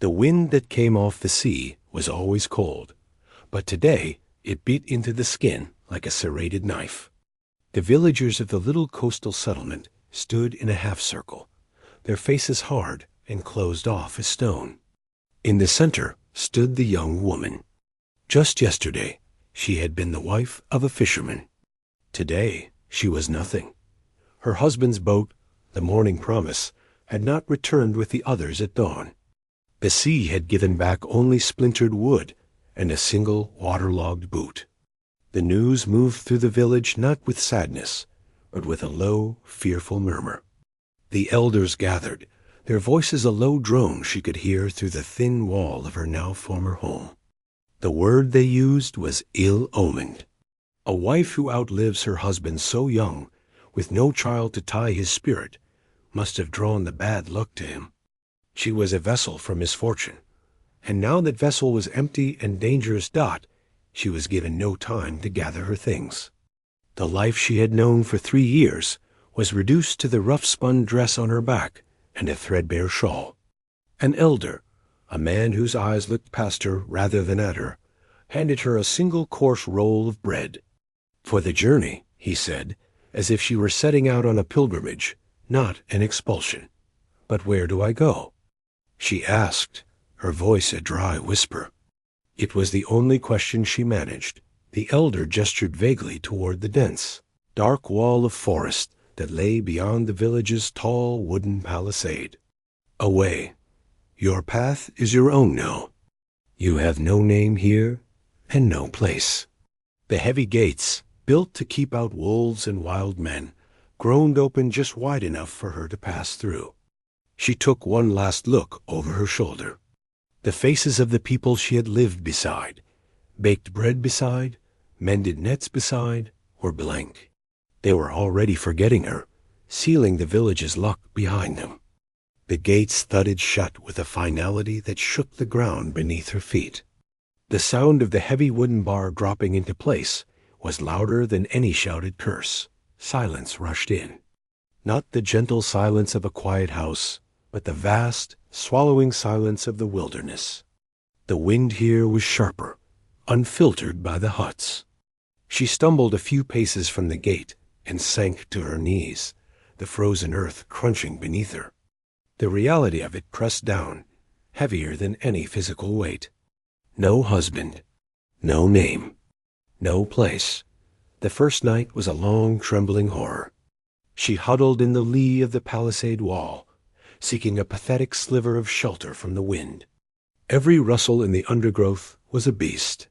The wind that came off the sea was always cold, but today it bit into the skin like a serrated knife. The villagers of the little coastal settlement stood in a half-circle, their faces hard and closed off as stone. In the center stood the young woman. Just yesterday, she had been the wife of a fisherman. Today, she was nothing. Her husband's boat, the Morning Promise, had not returned with the others at dawn. The sea had given back only splintered wood and a single waterlogged boot. The news moved through the village not with sadness, but with a low, fearful murmur. The elders gathered, their voices a low drone she could hear through the thin wall of her now former home. The word they used was ill-omened. A wife who outlives her husband so young, with no child to tie his spirit, must have drawn the bad luck to him. She was a vessel for misfortune, and now that vessel was empty and dangerous dot, she was given no time to gather her things. The life she had known for 3 years was reduced to the rough-spun dress on her back and a threadbare shawl. An elder, a man whose eyes looked past her rather than at her, handed her a single coarse roll of bread. For the journey, he said, as if she were setting out on a pilgrimage, not an expulsion. But where do I go? She asked, her voice a dry whisper. It was the only question she managed. The elder gestured vaguely toward the dense, dark wall of forest that lay beyond the village's tall wooden palisade. Away. Your path is your own now. You have no name here and no place. The heavy gates, built to keep out wolves and wild men, groaned open just wide enough for her to pass through. She took one last look over her shoulder. The faces of the people she had lived beside, baked bread beside, mended nets beside, were blank. They were already forgetting her, sealing the village's luck behind them. The gates thudded shut with a finality that shook the ground beneath her feet. The sound of the heavy wooden bar dropping into place was louder than any shouted curse. Silence rushed in. Not the gentle silence of a quiet house, but the vast, swallowing silence of the wilderness. The wind here was sharper, unfiltered by the huts. She stumbled a few paces from the gate and sank to her knees, the frozen earth crunching beneath her. The reality of it pressed down, heavier than any physical weight. No husband, no name, no place. The first night was a long, trembling horror. She huddled in the lee of the palisade wall, seeking a pathetic sliver of shelter from the wind. Every rustle in the undergrowth was a beast.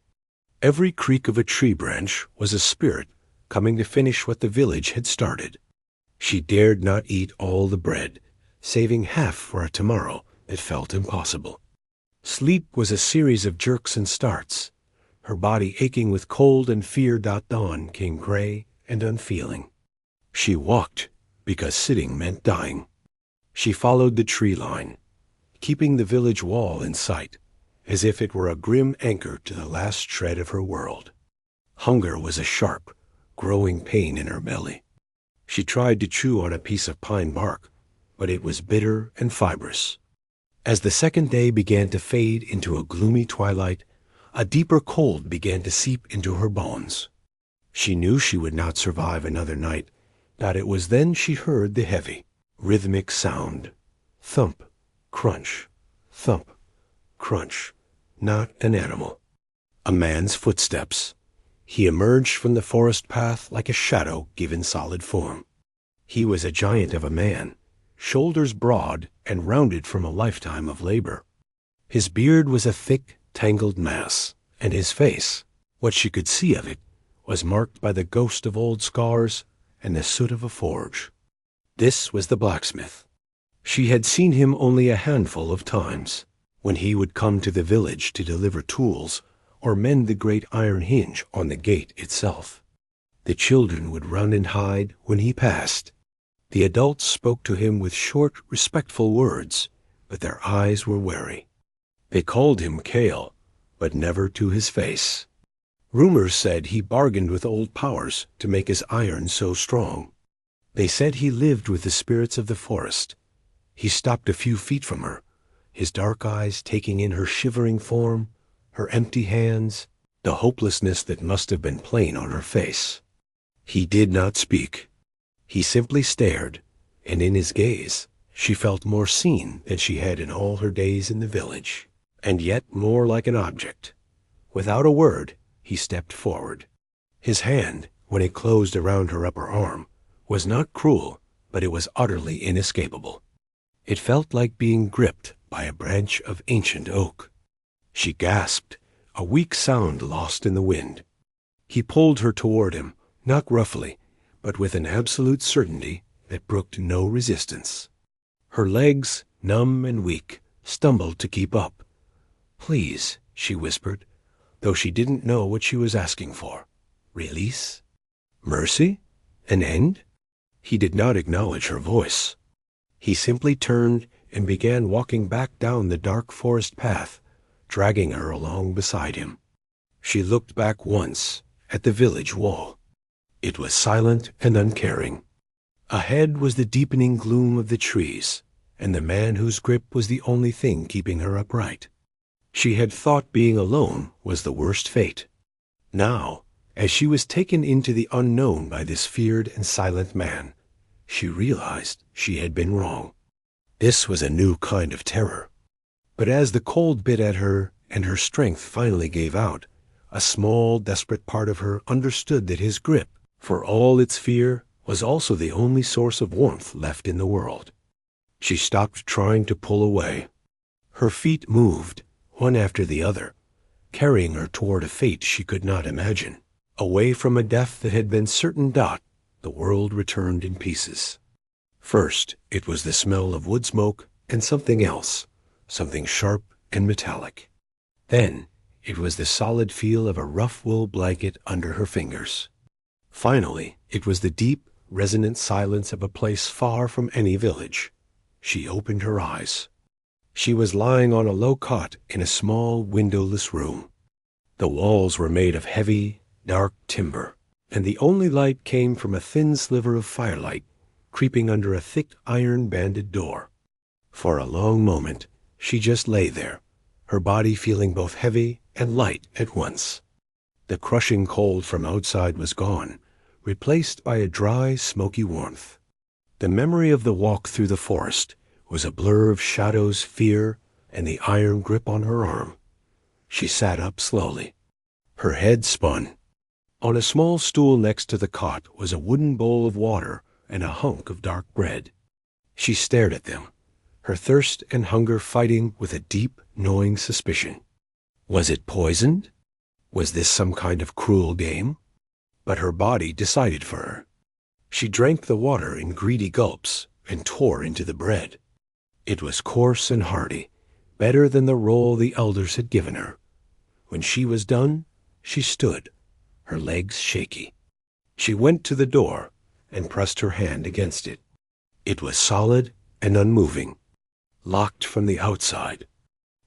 Every creak of a tree branch was a spirit coming to finish what the village had started. She dared not eat all the bread, saving half for a tomorrow that felt impossible. Sleep was a series of jerks and starts. Her body aching with cold and fear. Dawn came gray and unfeeling. She walked because sitting meant dying. She followed the tree line, keeping the village wall in sight, as if it were a grim anchor to the last shred of her world. Hunger was a sharp, growing pain in her belly. She tried to chew on a piece of pine bark, but it was bitter and fibrous. As the second day began to fade into a gloomy twilight, a deeper cold began to seep into her bones. She knew she would not survive another night, that it was then she heard the heavy, rhythmic sound. Thump, crunch, thump, crunch. Not an animal. A man's footsteps. He emerged from the forest path like a shadow given solid form. He was a giant of a man, shoulders broad and rounded from a lifetime of labor. His beard was a thick, tangled mass, and his face, what she could see of it, was marked by the ghost of old scars and the soot of a forge. This was the blacksmith. She had seen him only a handful of times, when he would come to the village to deliver tools or mend the great iron hinge on the gate itself. The children would run and hide when he passed. The adults spoke to him with short, respectful words, but their eyes were wary. They called him Kale, but never to his face. Rumors said he bargained with old powers to make his iron so strong. They said he lived with the spirits of the forest. He stopped a few feet from her, his dark eyes taking in her shivering form, her empty hands, the hopelessness that must have been plain on her face. He did not speak. He simply stared, and in his gaze she felt more seen than she had in all her days in the village, and yet more like an object. Without a word, he stepped forward. His hand, when it closed around her upper arm, was not cruel, but it was utterly inescapable. It felt like being gripped by a branch of ancient oak. She gasped, a weak sound lost in the wind. He pulled her toward him, not roughly, but with an absolute certainty that brooked no resistance. Her legs, numb and weak, stumbled to keep up. "Please," she whispered, though she didn't know what she was asking for. Release? Mercy? An end? He did not acknowledge her voice. He simply turned and began walking back down the dark forest path, dragging her along beside him. She looked back once at the village wall. It was silent and uncaring. Ahead was the deepening gloom of the trees, and the man whose grip was the only thing keeping her upright. She had thought being alone was the worst fate. Now, as she was taken into the unknown by this feared and silent man, she realized she had been wrong. This was a new kind of terror. But as the cold bit at her and her strength finally gave out, a small, desperate part of her understood that his grip, for all its fear, was also the only source of warmth left in the world. She stopped trying to pull away. Her feet moved, one after the other, carrying her toward a fate she could not imagine. Away from a death that had been certain. The world returned in pieces. First, it was the smell of wood smoke and something else, something sharp and metallic. Then, it was the solid feel of a rough wool blanket under her fingers. Finally, it was the deep, resonant silence of a place far from any village. She opened her eyes. She was lying on a low cot in a small, windowless room. The walls were made of heavy, dark timber, and the only light came from a thin sliver of firelight creeping under a thick iron-banded door. For a long moment, she just lay there, her body feeling both heavy and light at once. The crushing cold from outside was gone, replaced by a dry, smoky warmth. The memory of the walk through the forest was a blur of shadows, fear, and the iron grip on her arm. She sat up slowly. Her head spun. On a small stool next to the cot was a wooden bowl of water and a hunk of dark bread. She stared at them, her thirst and hunger fighting with a deep, gnawing suspicion. Was it poisoned? Was this some kind of cruel game? But her body decided for her. She drank the water in greedy gulps and tore into the bread. It was coarse and hearty, better than the roll the elders had given her. When she was done, she stood, her legs shaky. She went to the door and pressed her hand against it. It was solid and unmoving, locked from the outside.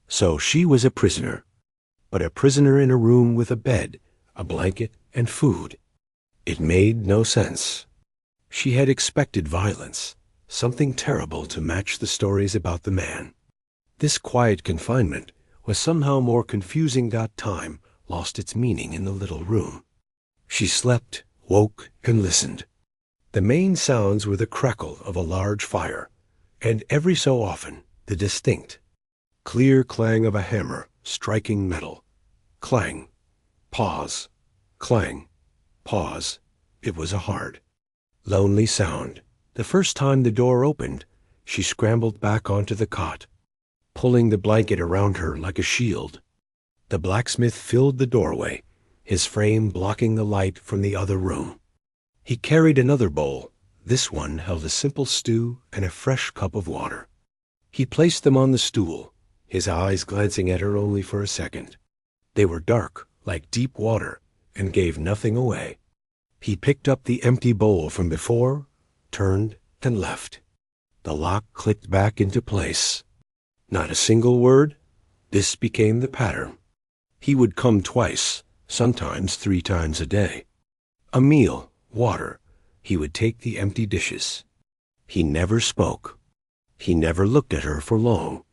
So she was a prisoner, but a prisoner in a room with a bed, a blanket, and food. It made no sense. She had expected violence, something terrible to match the stories about the man. This quiet confinement was somehow more confusing. Time lost its meaning in the little room. She slept, woke, and listened. The main sounds were the crackle of a large fire, and every so often the distinct, clear clang of a hammer striking metal. Clang, pause, clang, pause. It was a hard, lonely sound. The first time the door opened, she scrambled back onto the cot, pulling the blanket around her like a shield. The blacksmith filled the doorway, his frame blocking the light from the other room. He carried another bowl. This one held a simple stew and a fresh cup of water. He placed them on the stool, his eyes glancing at her only for a second. They were dark, like deep water, and gave nothing away. He picked up the empty bowl from before, turned, and left. The lock clicked back into place. Not a single word. This became the pattern. He would come twice, sometimes 3 times a day. A meal, water. He would take the empty dishes. He never spoke. He never looked at her for long.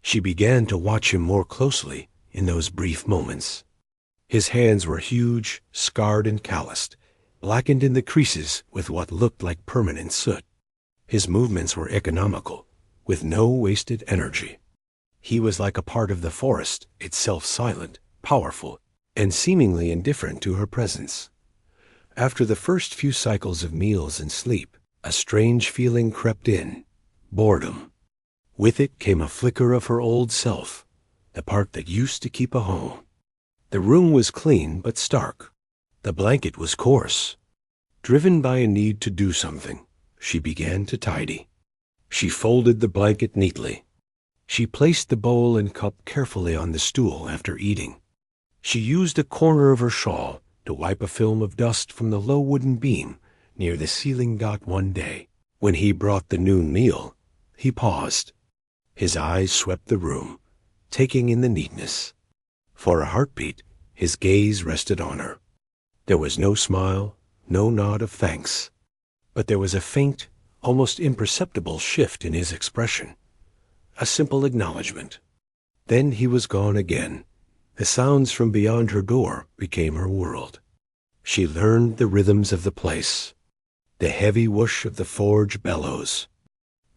She began to watch him more closely in those brief moments. His hands were huge, scarred and calloused, blackened in the creases with what looked like permanent soot. His movements were economical, with no wasted energy. He was like a part of the forest, itself silent, powerful, and seemingly indifferent to her presence. After the first few cycles of meals and sleep, a strange feeling crept in: boredom. With it came a flicker of her old self, the part that used to keep a home. The room was clean but stark. The blanket was coarse. Driven by a need to do something, she began to tidy. She folded the blanket neatly. She placed the bowl and cup carefully on the stool after eating. She used a corner of her shawl to wipe a film of dust from the low wooden beam near the ceiling dot one day. When he brought the noon meal, he paused. His eyes swept the room, taking in the neatness. For a heartbeat, his gaze rested on her. There was no smile, no nod of thanks, but there was a faint, almost imperceptible shift in his expression. A simple acknowledgement. Then he was gone again. The sounds from beyond her door became her world. She learned the rhythms of the place. The heavy whoosh of the forge bellows,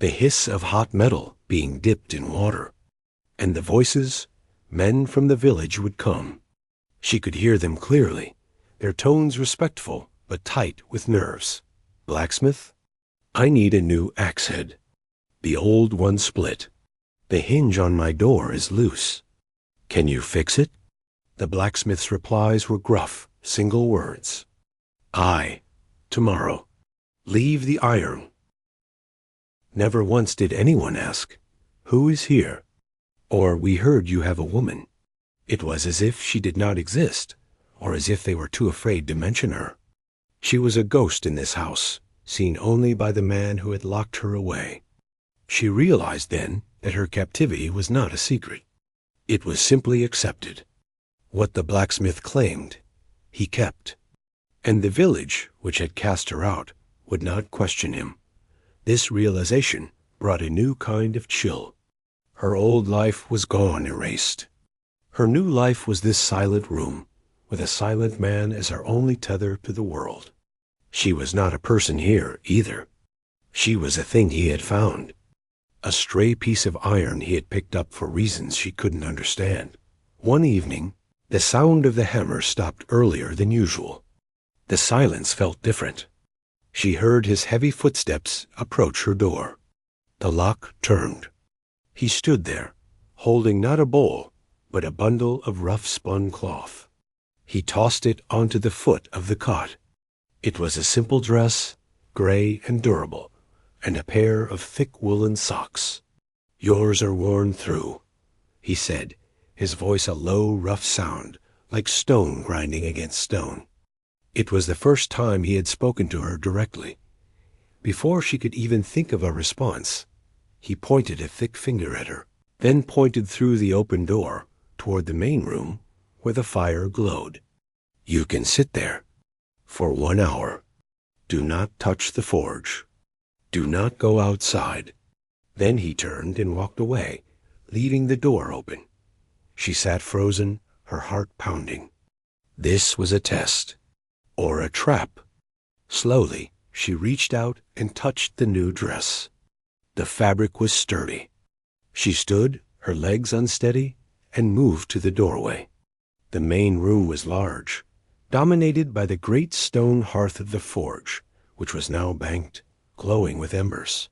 the hiss of hot metal being dipped in water, and the voices, men from the village would come. She could hear them clearly, their tones respectful but tight with nerves. "Blacksmith, I need a new axe head. The old one split. The hinge on my door is loose. Can you fix it?" The blacksmith's replies were gruff, single words. "Aye, tomorrow. Leave the iron." Never once did anyone ask, "Who is here?" or "We heard you have a woman." It was as if she did not exist, or as if they were too afraid to mention her. She was a ghost in this house, seen only by the man who had locked her away. She realized then that her captivity was not a secret. It was simply accepted. What the blacksmith claimed, he kept. And the village, which had cast her out, would not question him. This realization brought a new kind of chill. Her old life was gone, erased. Her new life was this silent room, with a silent man as her only tether to the world. She was not a person here, either. She was a thing he had found. A stray piece of iron he had picked up for reasons she couldn't understand. One evening, the sound of the hammer stopped earlier than usual. The silence felt different. She heard his heavy footsteps approach her door. The lock turned. He stood there, holding not a bowl, but a bundle of rough-spun cloth. He tossed it onto the foot of the cot. It was a simple dress, gray and durable, and a pair of thick woolen socks. "Yours are worn through," he said, his voice a low, rough sound, like stone grinding against stone. It was the first time he had spoken to her directly. Before she could even think of a response, he pointed a thick finger at her, then pointed through the open door toward the main room where the fire glowed. "You can sit there for 1 hour. Do not touch the forge. Do not go outside." Then he turned and walked away, leaving the door open. She sat frozen, her heart pounding. This was a test, or a trap. Slowly, she reached out and touched the new dress. The fabric was sturdy. She stood, her legs unsteady, and moved to the doorway. The main room was large, dominated by the great stone hearth of the forge, which was now banked, glowing with embers.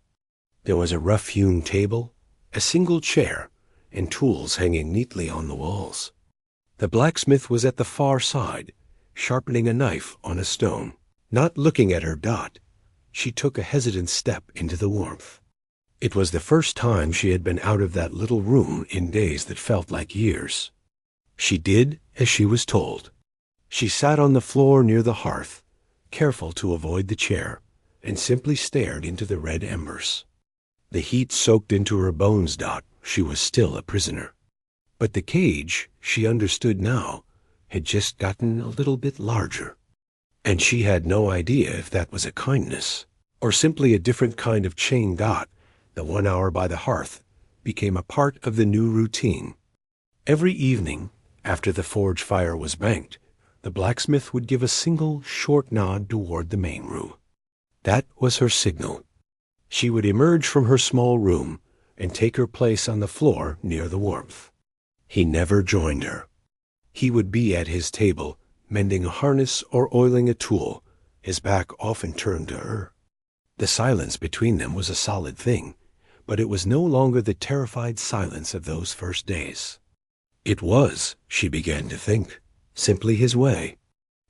There was a rough-hewn table, a single chair, and tools hanging neatly on the walls. The blacksmith was at the far side, sharpening a knife on a stone. Not looking at her Dot, she took a hesitant step into the warmth. It was the first time she had been out of that little room in days that felt like years. She did as she was told. She sat on the floor near the hearth, careful to avoid the chair, and simply stared into the red embers. The heat soaked into her bones, Dot. She was still a prisoner. But the cage, she understood now, had just gotten a little bit larger. And she had no idea if that was a kindness, or simply a different kind of chained Dot, the 1 hour by the hearth, became a part of the new routine. Every evening, after the forge fire was banked, the blacksmith would give a single short nod toward the main room. That was her signal. She would emerge from her small room and take her place on the floor near the warmth. He never joined her. He would be at his table, mending a harness or oiling a tool, his back often turned to her. The silence between them was a solid thing, but it was no longer the terrified silence of those first days. It was, she began to think, simply his way.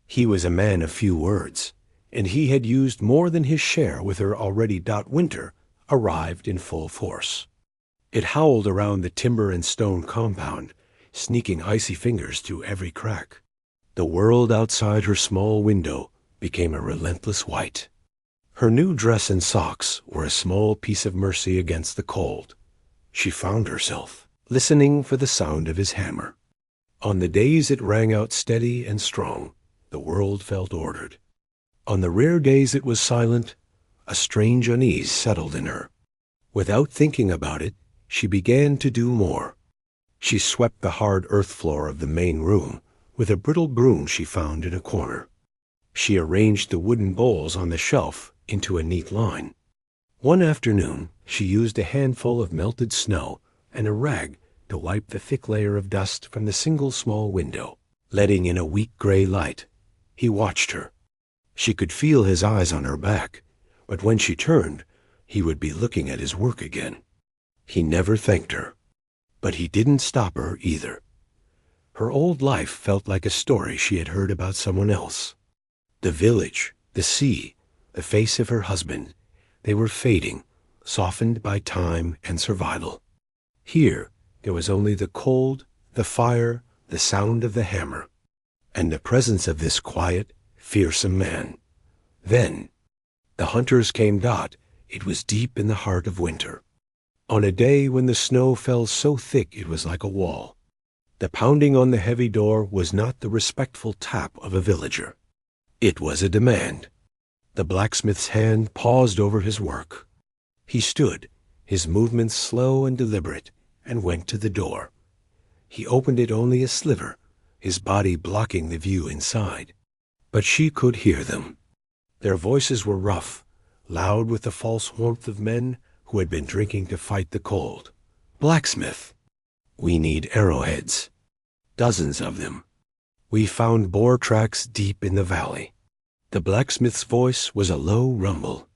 He was a man of few words, and he had used more than his share with her already. Winter arrived in full force. It howled around the timber and stone compound, sneaking icy fingers through every crack. The world outside her small window became a relentless white. Her new dress and socks were a small piece of mercy against the cold. She found herself listening for the sound of his hammer. On the days it rang out steady and strong, the world felt ordered. On the rare days it was silent, a strange unease settled in her. Without thinking about it, she began to do more. She swept the hard earth floor of the main room with a brittle broom she found in a corner. She arranged the wooden bowls on the shelf into a neat line. One afternoon, she used a handful of melted snow and a rag to wipe the thick layer of dust from the single small window, letting in a weak gray light. He watched her. She could feel his eyes on her back, but when she turned, he would be looking at his work again. He never thanked her, but he didn't stop her either. Her old life felt like a story she had heard about someone else. The village, the sea, the face of her husband, they were fading, softened by time and survival. Here, there was only the cold, the fire, the sound of the hammer, and the presence of this quiet, fearsome man. Then, the hunters came. It was deep in the heart of winter. On a day when the snow fell so thick it was like a wall. The pounding on the heavy door was not the respectful tap of a villager. It was a demand. The blacksmith's hand paused over his work. He stood, his movements slow and deliberate, and went to the door. He opened it only a sliver, his body blocking the view inside. But she could hear them. Their voices were rough, loud with the false warmth of men who had been drinking to fight the cold. "Blacksmith, we need arrowheads. Dozens of them. We found boar tracks deep in the valley." The blacksmith's voice was a low rumble.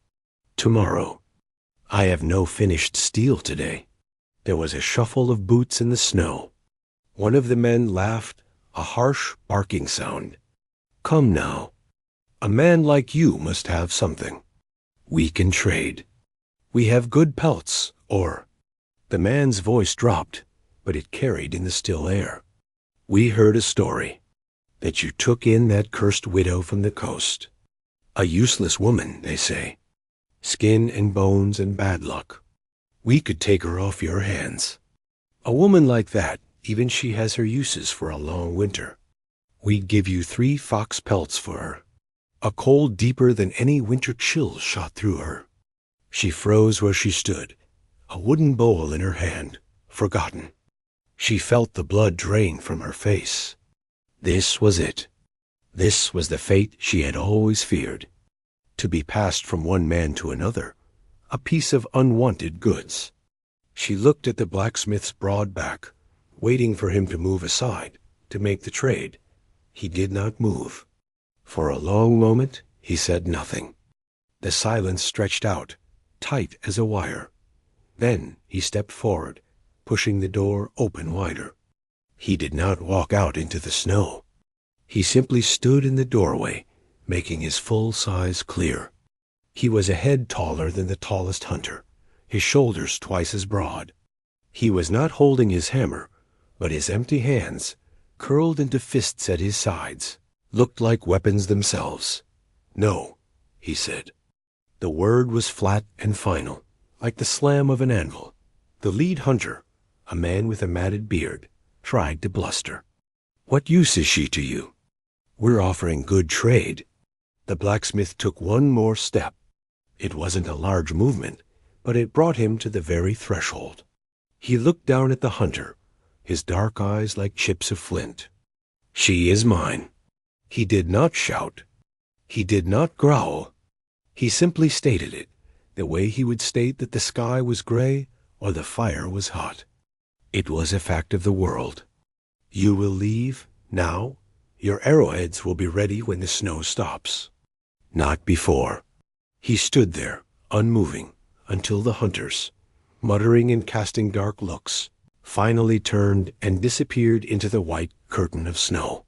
"Tomorrow. I have no finished steel today." There was a shuffle of boots in the snow. One of the men laughed, a harsh barking sound. "Come now. A man like you must have something. We can trade. We have good pelts, or—" The man's voice dropped, but it carried in the still air. "We heard a story, that you took in that cursed widow from the coast. A useless woman, they say. Skin and bones and bad luck. We could take her off your hands. A woman like that, even she has her uses for a long winter. We'd give you 3 fox pelts for her. A cold deeper than any winter chill shot through her." She froze where she stood, a wooden bowl in her hand, forgotten. She felt the blood drain from her face. This was it. This was the fate she had always feared. To be passed from one man to another, a piece of unwanted goods. She looked at the blacksmith's broad back, waiting for him to move aside, to make the trade. He did not move. For a long moment, he said nothing. The silence stretched out, tight as a wire. Then he stepped forward, pushing the door open wider. He did not walk out into the snow. He simply stood in the doorway, making his full size clear. He was a head taller than the tallest hunter, his shoulders twice as broad. He was not holding his hammer, but his empty hands, curled into fists at his sides, looked like weapons themselves. "No," he said. The word was flat and final, like the slam of an anvil. The lead hunter, a man with a matted beard, tried to bluster. "What use is she to you? We're offering good trade." The blacksmith took one more step. It wasn't a large movement, but it brought him to the very threshold. He looked down at the hunter, his dark eyes like chips of flint. "She is mine." He did not shout. He did not growl. He simply stated it, the way he would state that the sky was gray or the fire was hot. It was a fact of the world. You will leave now. Your arrowheads will be ready when the snow stops. Not before. He stood there, unmoving, until the hunters, muttering and casting dark looks, finally turned and disappeared into the white curtain of snow.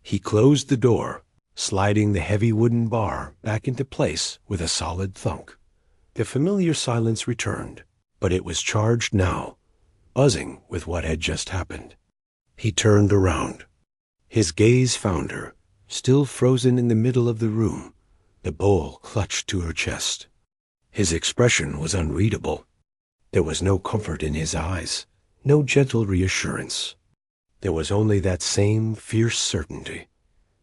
He closed the door, sliding the heavy wooden bar back into place with a solid thunk. The familiar silence returned, but it was charged now, buzzing with what had just happened. He turned around. His gaze found her, still frozen in the middle of the room, the bowl clutched to her chest. His expression was unreadable. There was no comfort in his eyes, no gentle reassurance. There was only that same fierce certainty.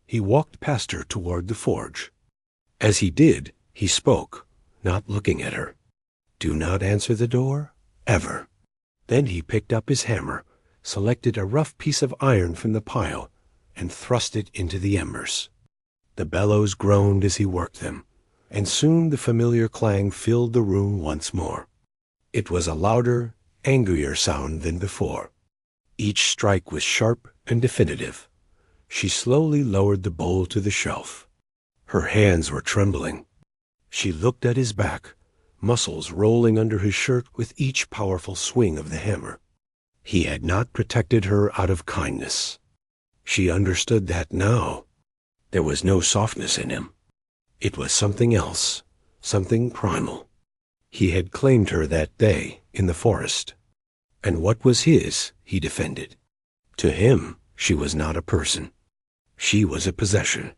He walked past her toward the forge. As he did, he spoke, not looking at her. "Do not answer the door, ever." Then he picked up his hammer, selected a rough piece of iron from the pile, and thrust it into the embers. The bellows groaned as he worked them, and soon the familiar clang filled the room once more. It was a louder, angrier sound than before. Each strike was sharp and definitive. She slowly lowered the bowl to the shelf. Her hands were trembling. She looked at his back, muscles rolling under his shirt with each powerful swing of the hammer. He had not protected her out of kindness. She understood that now. There was no softness in him. It was something else, something primal. He had claimed her that day in the forest. And what was his, he defended. To him, she was not a person. She was a possession.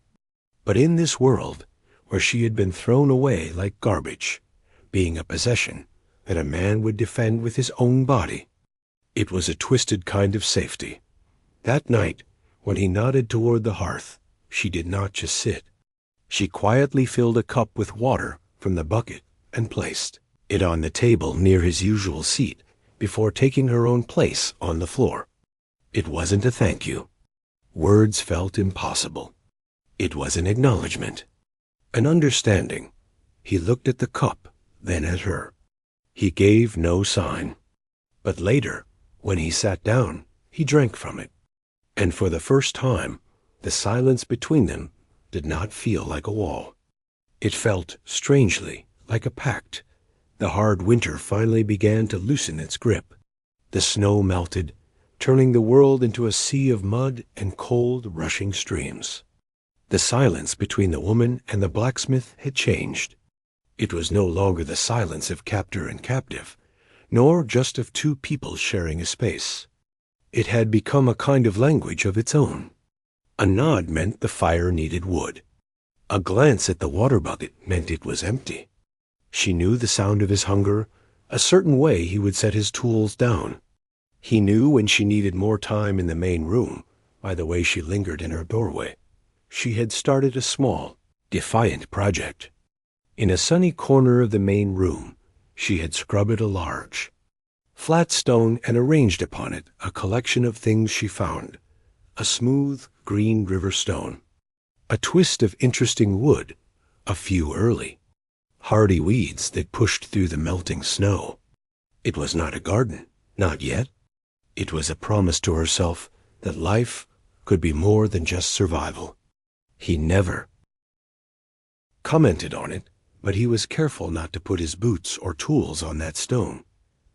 But in this world, where she had been thrown away like garbage, being a possession that a man would defend with his own body, it was a twisted kind of safety. That night, when he nodded toward the hearth, she did not just sit. She quietly filled a cup with water from the bucket and placed it on the table near his usual seat before taking her own place on the floor. It wasn't a thank you. Words felt impossible. It was an acknowledgement, an understanding. He looked at the cup, then at her. He gave no sign. But later, when he sat down, he drank from it. And for the first time, the silence between them did not feel like a wall. It felt, strangely, like a pact. The hard winter finally began to loosen its grip. The snow melted, turning the world into a sea of mud and cold, rushing streams. The silence between the woman and the blacksmith had changed. It was no longer the silence of captor and captive, nor just of two people sharing a space. It had become a kind of language of its own. A nod meant the fire needed wood. A glance at the water bucket meant it was empty. She knew the sound of his hunger, a certain way he would set his tools down. He knew when she needed more time in the main room, by the way she lingered in her doorway. She had started a small, defiant project. In a sunny corner of the main room, she had scrubbed a large, flat stone and arranged upon it a collection of things she found. A smooth, green river stone, a twist of interesting wood, a few early, hardy weeds that pushed through the melting snow. It was not a garden, not yet. It was a promise to herself that life could be more than just survival. He never commented on it, but he was careful not to put his boots or tools on that stone.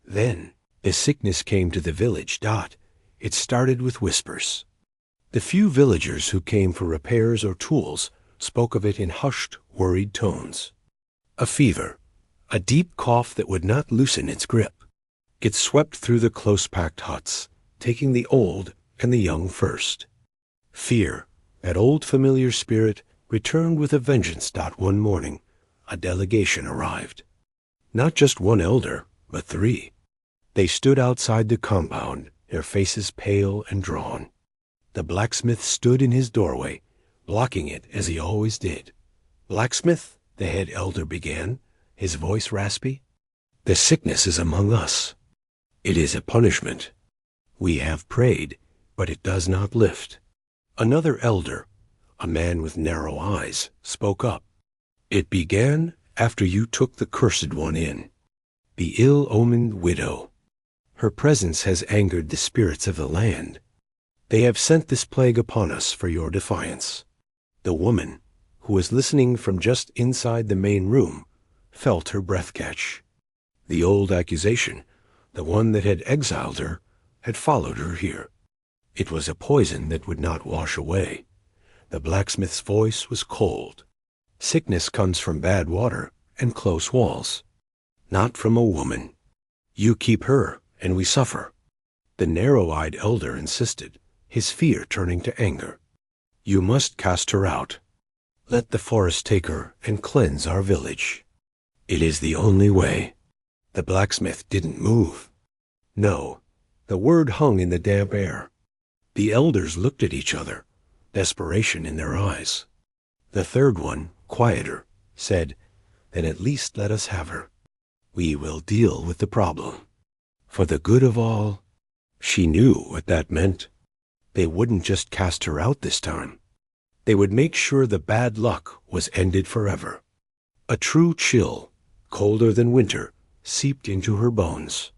Then the sickness came to the village. It started with whispers. The few villagers who came for repairs or tools spoke of it in hushed, worried tones. A fever, a deep cough that would not loosen its grip. It swept through the close-packed huts, taking the old and the young first. Fear, that old familiar spirit, returned with a vengeance. One morning, a delegation arrived. Not just one elder, but 3. They stood outside the compound, their faces pale and drawn. The blacksmith stood in his doorway, blocking it as he always did. "Blacksmith," the head elder began, his voice raspy, "the sickness is among us." It is a punishment. We have prayed, but it does not lift. Another elder, a man with narrow eyes, spoke up. It began after you took the cursed one in, the ill-omened widow. Her presence has angered the spirits of the land. They have sent this plague upon us for your defiance. The woman, who was listening from just inside the main room, felt her breath catch. The old accusation, the one that had exiled her, had followed her here. It was a poison that would not wash away. The blacksmith's voice was cold. Sickness comes from bad water and close walls, not from a woman. You keep her, and we suffer. The narrow-eyed elder insisted, his fear turning to anger. You must cast her out. Let the forest take her and cleanse our village. It is the only way. The blacksmith didn't move. No, the word hung in the damp air. The elders looked at each other, desperation in their eyes. The third one, quieter, said, Then at least let us have her. We will deal with the problem. For the good of all. She knew what that meant. They wouldn't just cast her out this time. They would make sure the bad luck was ended forever. A true chill, colder than winter, seeped into her bones.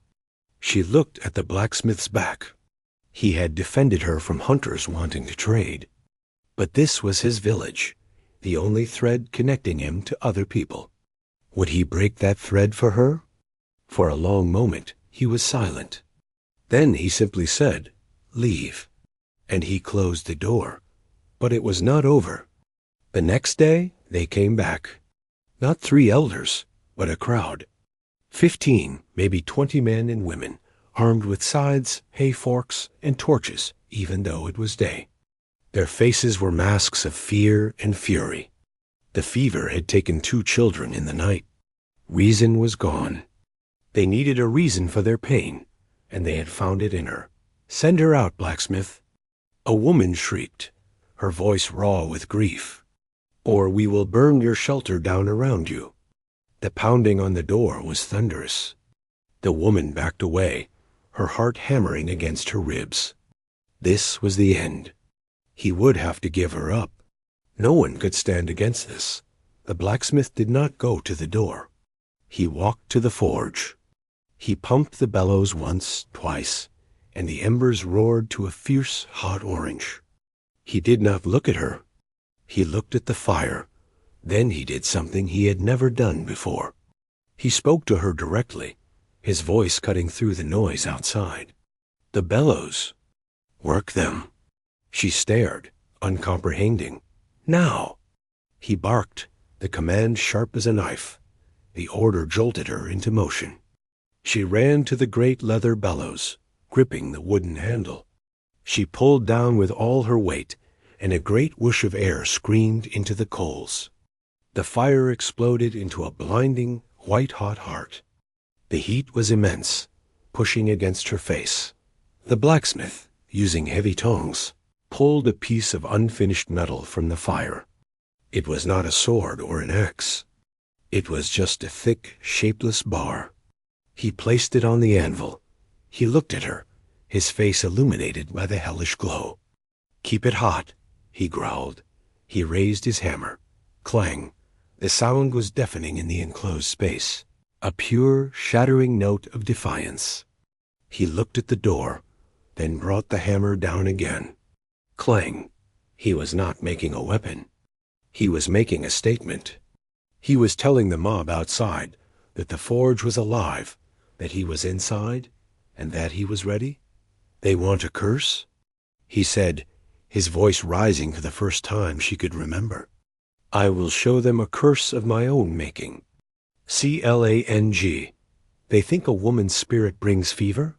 She looked at the blacksmith's back. He had defended her from hunters wanting to trade. But this was his village, the only thread connecting him to other people. Would he break that thread for her? For a long moment he was silent. Then he simply said, Leave. And he closed the door. But it was not over. The next day they came back. Not 3 elders, but a crowd. 15, maybe 20 men and women, armed with scythes, hay forks, and torches, even though it was day. Their faces were masks of fear and fury. The fever had taken 2 children in the night. Reason was gone. They needed a reason for their pain, and they had found it in her. Send her out, blacksmith. A woman shrieked, her voice raw with grief. Or we will burn your shelter down around you. The pounding on the door was thunderous. The woman backed away, her heart hammering against her ribs. This was the end. He would have to give her up. No one could stand against this. The blacksmith did not go to the door. He walked to the forge. He pumped the bellows once, twice, and the embers roared to a fierce, hot orange. He did not look at her. He looked at the fire. Then he did something he had never done before. He spoke to her directly, his voice cutting through the noise outside. The bellows. Work them. She stared, uncomprehending. Now. He barked, the command sharp as a knife. The order jolted her into motion. She ran to the great leather bellows, gripping the wooden handle. She pulled down with all her weight, and a great whoosh of air screamed into the coals. The fire exploded into a blinding, white-hot heart. The heat was immense, pushing against her face. The blacksmith, using heavy tongs, pulled a piece of unfinished metal from the fire. It was not a sword or an axe. It was just a thick, shapeless bar. He placed it on the anvil. He looked at her, his face illuminated by the hellish glow. Keep it hot, he growled. He raised his hammer. Clang. The sound was deafening in the enclosed space, a pure, shattering note of defiance. He looked at the door, then brought the hammer down again. Clang. He was not making a weapon. He was making a statement. He was telling the mob outside that the forge was alive, that he was inside, and that he was ready. They want a curse? He said, his voice rising for the first time she could remember. I will show them a curse of my own making. Clang. They think a woman's spirit brings fever?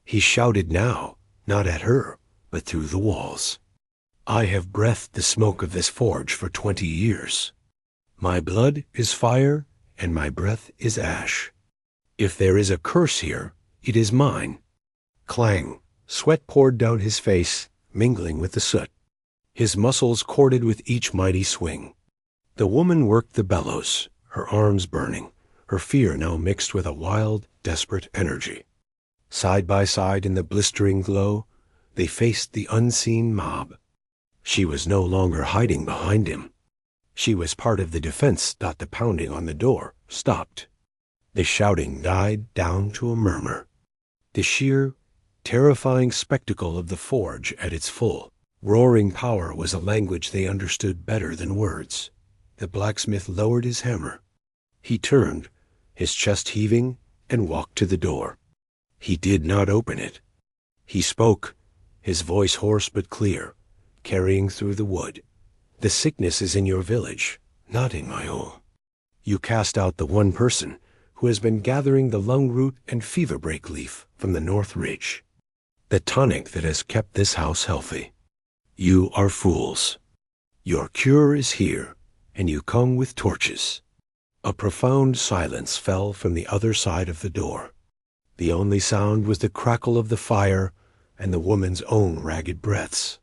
He shouted now, not at her, but through the walls. I have breathed the smoke of this forge for 20 years. My blood is fire, and my breath is ash. If there is a curse here, it is mine. Clang. Sweat poured down his face, mingling with the soot. His muscles corded with each mighty swing. The woman worked the bellows, her arms burning, her fear now mixed with a wild, desperate energy. Side by side in the blistering glow, they faced the unseen mob. She was no longer hiding behind him. She was part of the defense. The pounding on the door stopped. The shouting died down to a murmur. The sheer, terrifying spectacle of the forge at its full, roaring power was a language they understood better than words. The blacksmith lowered his hammer. He turned, his chest heaving, and walked to the door. He did not open it. He spoke, his voice hoarse but clear, carrying through the wood. The sickness is in your village, not in my own. You cast out the one person who has been gathering the lung root and fever break leaf from the North Ridge, the tonic that has kept this house healthy. You are fools. Your cure is here, and you come with torches. A profound silence fell from the other side of the door. The only sound was the crackle of the fire and the woman's own ragged breaths.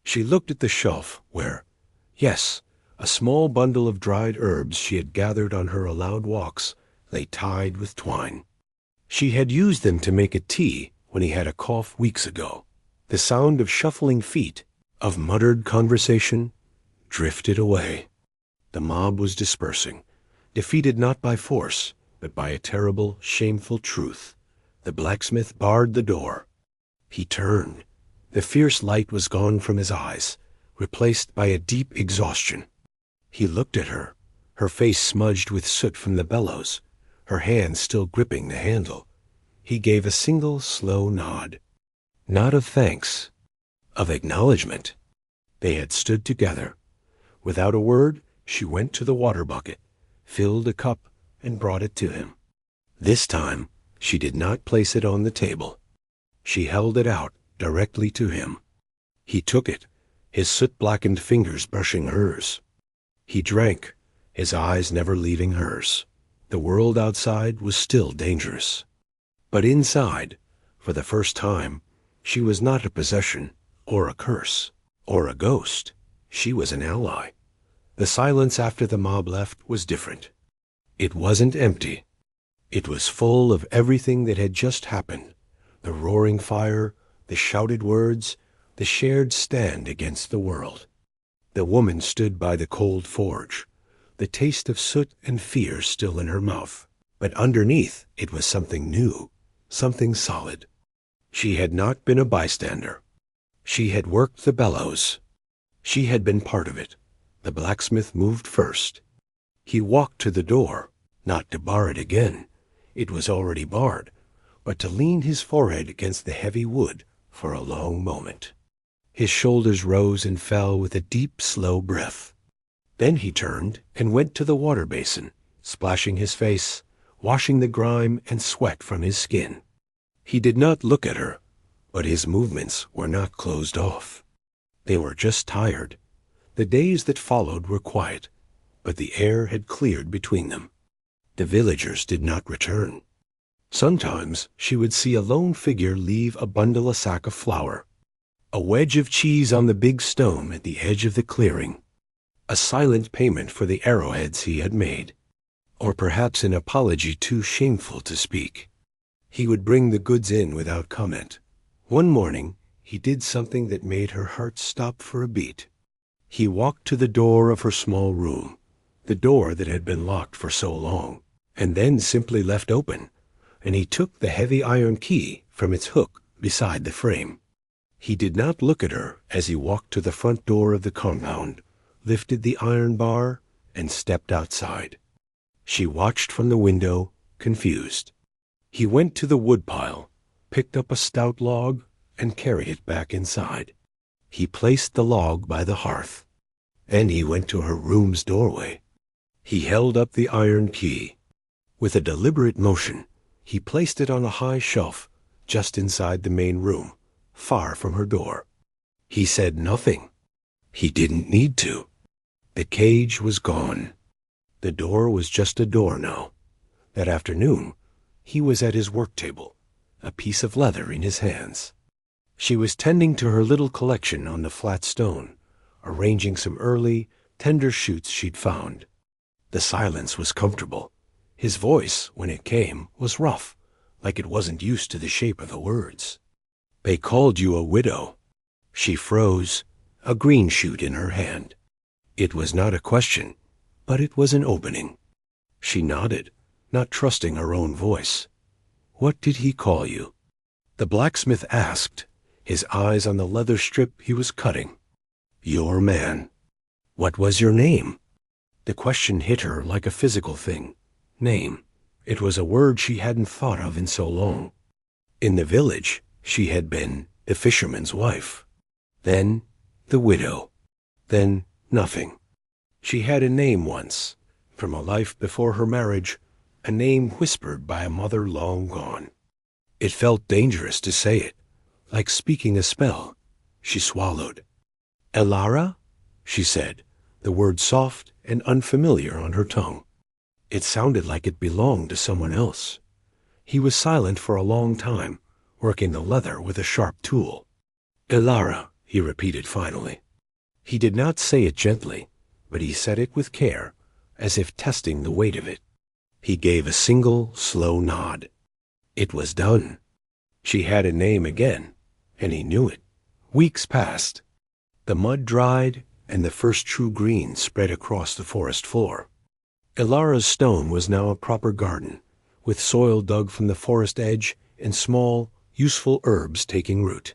She looked at the shelf where, yes, a small bundle of dried herbs she had gathered on her allowed walks lay tied with twine. She had used them to make a tea when he had a cough weeks ago. The sound of shuffling feet, of muttered conversation, drifted away. The mob was dispersing, defeated not by force, but by a terrible, shameful truth. The blacksmith barred the door. He turned. The fierce light was gone from his eyes, replaced by a deep exhaustion. He looked at her, her face smudged with soot from the bellows, her hand still gripping the handle. He gave a single slow nod. Not of thanks, of acknowledgement. They had stood together. Without a word, she went to the water bucket, filled a cup, and brought it to him. This time, she did not place it on the table. She held it out directly to him. He took it, his soot-blackened fingers brushing hers. He drank, his eyes never leaving hers. The world outside was still dangerous. But inside, for the first time, she was not a possession, or a curse, or a ghost. She was an ally. The silence after the mob left was different. It wasn't empty. It was full of everything that had just happened. The roaring fire, the shouted words, the shared stand against the world. The woman stood by the cold forge, the taste of soot and fear still in her mouth. But underneath it was something new, something solid. She had not been a bystander. She had worked the bellows. She had been part of it. The blacksmith moved first. He walked to the door, not to bar it again. It was already barred, but to lean his forehead against the heavy wood for a long moment. His shoulders rose and fell with a deep, slow breath. Then he turned and went to the water basin, splashing his face, washing the grime and sweat from his skin. He did not look at her, but his movements were not closed off. They were just tired. The days that followed were quiet, but the air had cleared between them. The villagers did not return. Sometimes she would see a lone figure leave a bundle, a sack of flour, a wedge of cheese on the big stone at the edge of the clearing, a silent payment for the arrowheads he had made, or perhaps an apology too shameful to speak. He would bring the goods in without comment. One morning, he did something that made her heart stop for a beat. He walked to the door of her small room, the door that had been locked for so long, and then simply left open, and he took the heavy iron key from its hook beside the frame. He did not look at her as he walked to the front door of the compound, lifted the iron bar, and stepped outside. She watched from the window, confused. He went to the woodpile, picked up a stout log, and carried it back inside. He placed the log by the hearth, and he went to her room's doorway. He held up the iron key. With a deliberate motion, he placed it on a high shelf just inside the main room, far from her door. He said nothing. He didn't need to. The cage was gone. The door was just a door now. That afternoon, he was at his work table, a piece of leather in his hands. She was tending to her little collection on the flat stone, arranging some early, tender shoots she'd found. The silence was comfortable. His voice, when it came, was rough, like it wasn't used to the shape of the words. They called you a widow. She froze, a green shoot in her hand. It was not a question, but it was an opening. She nodded, not trusting her own voice. What did he call you? The blacksmith asked, his eyes on the leather strip he was cutting. Your man. What was your name? The question hit her like a physical thing. Name. It was a word she hadn't thought of in so long. In the village, she had been the fisherman's wife. Then, the widow. Then, nothing. She had a name once, from a life before her marriage, a name whispered by a mother long gone. It felt dangerous to say it, like speaking a spell. She swallowed. Elara? She said, the word soft and unfamiliar on her tongue. It sounded like it belonged to someone else. He was silent for a long time, working the leather with a sharp tool. Elara, he repeated finally. He did not say it gently, but he said it with care, as if testing the weight of it. He gave a single, slow nod. It was done. She had a name again, and he knew it. Weeks passed. The mud dried, and the first true green spread across the forest floor. Elara's stone was now a proper garden, with soil dug from the forest edge and small, useful herbs taking root.